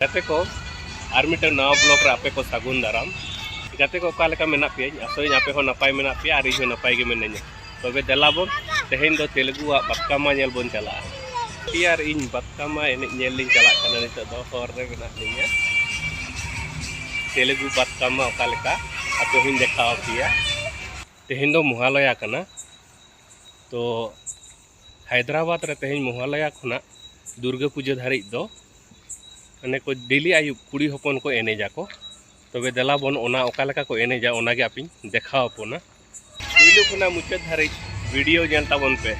गाते को are mitten नवा ब्लॉक रे आपे को सागुन दाराम गाते को का लेका मेना पे आसोई आपे हो नपाय मेना पे आर इहो नपाय गे मेनेኛ तबे देलाबो तेहेन दो तेलुगु बातकामा नेल बोन चला यार इन बातकामा एने नेल लिंग चला kana नितो दो हर रे मेना लिंगा तेलुगु बातकामा का लेका आपे हिन देखाव पिया तेहेन दो महालया kana तो हैदराबाद रे तेहेन महालया खुना दुर्गा पूजा धारिज दो अने को डेली आयु कुड़ी हपन को एनेजा को तबे देला बन ओना ओका लेका को एनेजा ओना गे आपिन देखाव अपना पुइलु खुना मुचाद धारि वीडियो जेल ताबन पे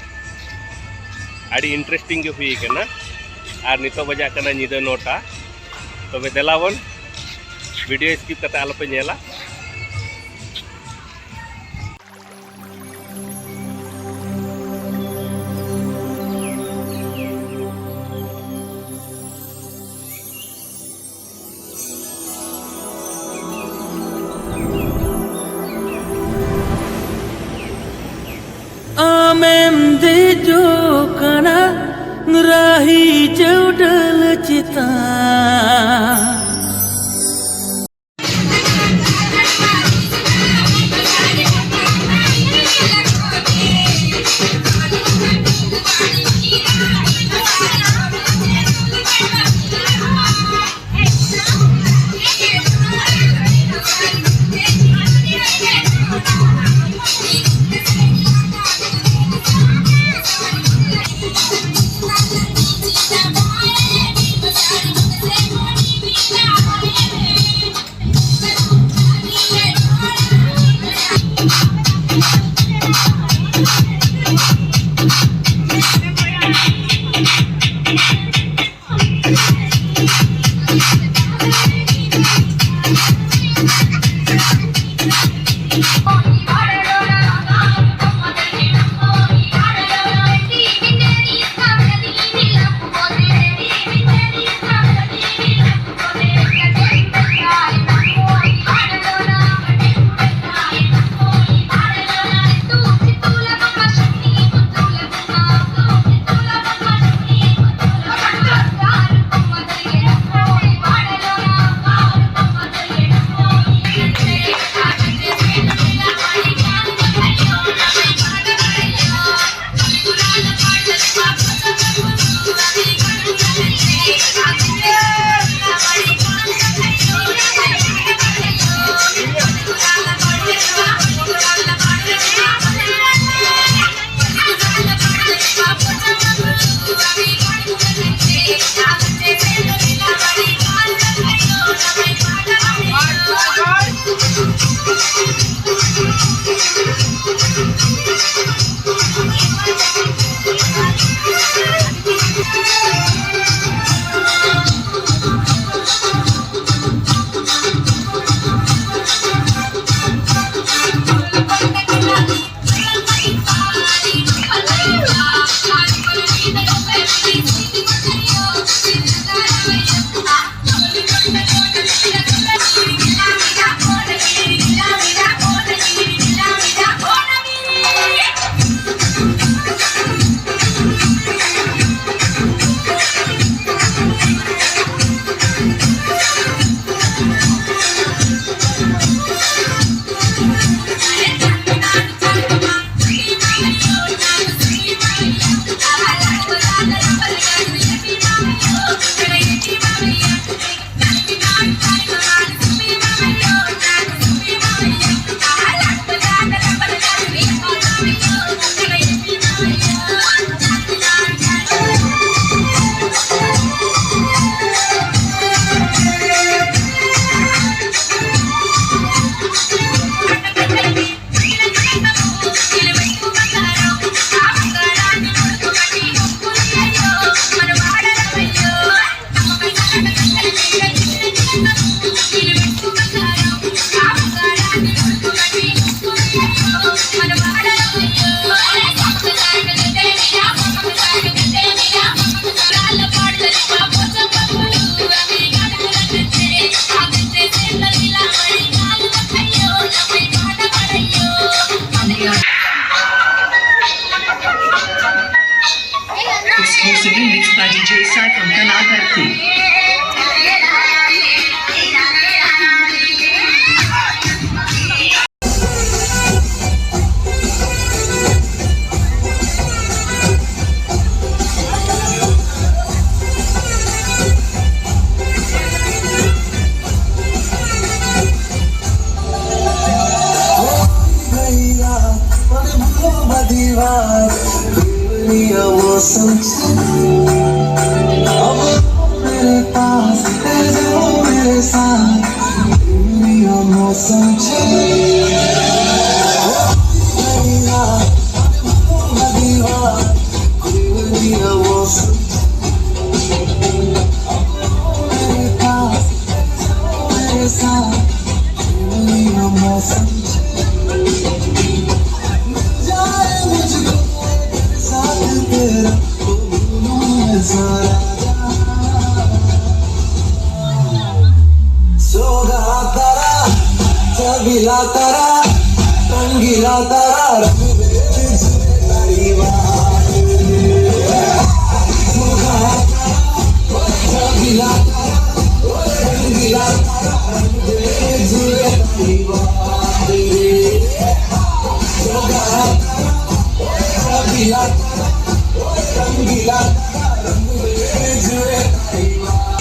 आड़ी इंटरेस्टिंग गे हुई कना आर नितो बजा कना निदा 9टा तबे देला बन वीडियो स्किप कते आलो पे नेला जो कना राही चौडल चिता मौसम अब मेरे पास है जो मेरे साथ दुनिया मौसम दुनिया मौसम मेरे पास मेरे साथ दुनिया मौसम जाए मुझको साथ तेरा सारा सोगा तारा चबीला तारा रंगीला तारा रंग तेरी बात सोगा चबीला तारा रंगीला तारा रंग तेरी बात सोगा चबीला तारा रंगीला तारा रंग तेरी बात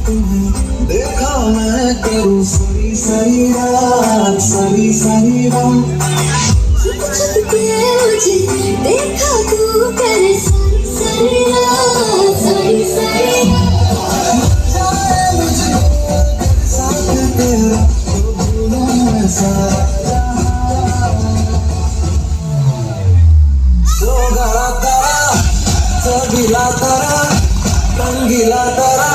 तुम्हें देखा मैं करूँ सरी सरी रात सरी सरी रात छुप छुप के मुझे देखा तू करे सारी सारी रात सारी सारी जाए मुझको साथ तेरा तो भूलूं मैं सारा सोगा तारा चबीला तारा रंगीला तारा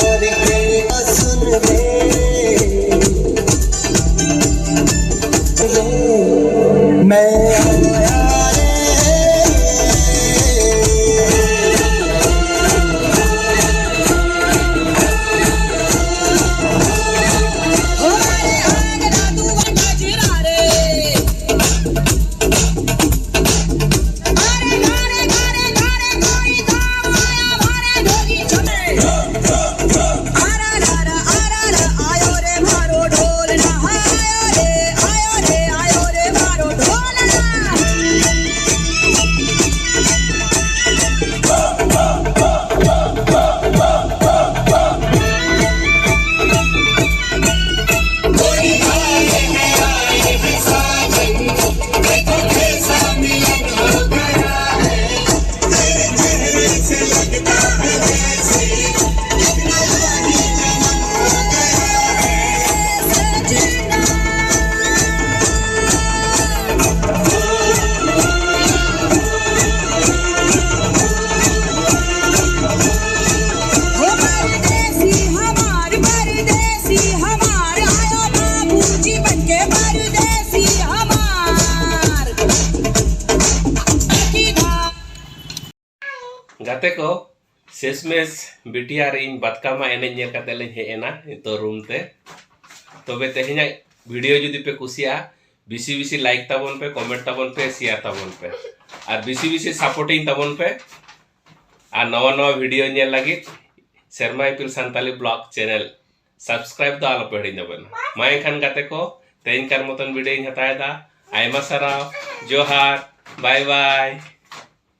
प्यार के सुन ले मैं आया गाते को शेषमेश बिटिया इन बतकामा एने नेल काते ले हेना तो रूम ते तबे तेहेना वीडियो जुदी पे कुसिया बिसी बिसी लाइक ताबन पे कमेंट ताबन पे शेयर ताबन पे और बिसी बिसी सपोर्टिंग ताबन पे और नवा नवा वीडियो नेल लगी शर्मा इपिल संताली ब्लॉग चैनल सब्सक्राइब दो आलो पे हिंदबन माय खान गाते को तेन कार मतन वीडियो हतायदा आयमा साराव जोहार बाय बाय।